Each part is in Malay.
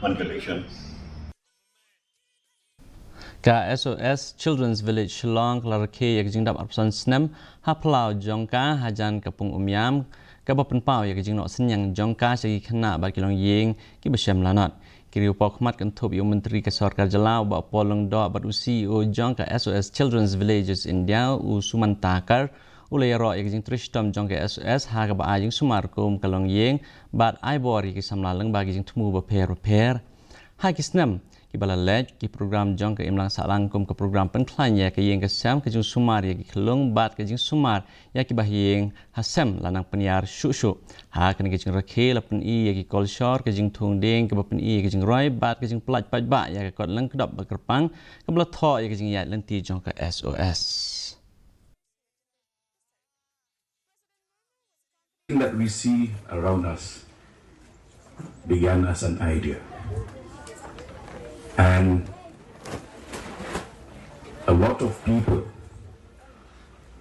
one collection. KHASI Children's Village Shillong Rakhe yak Jingdap Arpsan Snem haplau Jongka hajan kapung umyam kabapen pau yak jingno senyang Jongka segi khana ba kilong yeng ki besyam lanat kiri upok khmat kan thup yo menteri kesorkar jalau ba polong do bat CEO Jong KHASI Children's Villages India u sumantakar ulay ro yak jing tristom Jong KHASI ha ka ba ajing sumarkum kalong yeng bat aibor ki samlaleng bagi jing tumu ba per ha ki Snem ki bala lej ki program Jong ke imlang salangkum ke program penklan ya ke yeng ke sam ke jing sumar ya ki kelung bat ke jing sumar ya ki bahyeng hasem lanang penyiar syuk ha ke jing Rakhe la pen i ya ki kolshor ke jing thung ding ke pen i ke jing roi bat ke jing pelaj paj ba ya ke kot leng kedap ba kerpang ke bala tho ya ke jing yat lenti Jong ke SOS. That we see around us began as an idea. And a lot of people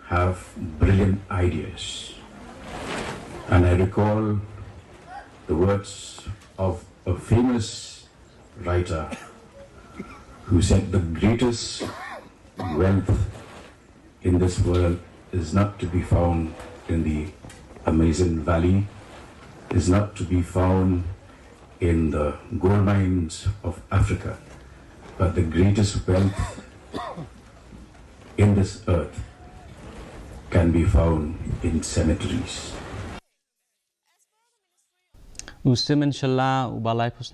have brilliant ideas. And I recall the words of a famous writer who said the greatest wealth in this world is not to be found in the Amazon Valley, is not to be found in the gold mines of Africa, but the greatest wealth in this earth can be found in cemeteries. Usim inshallah ubalai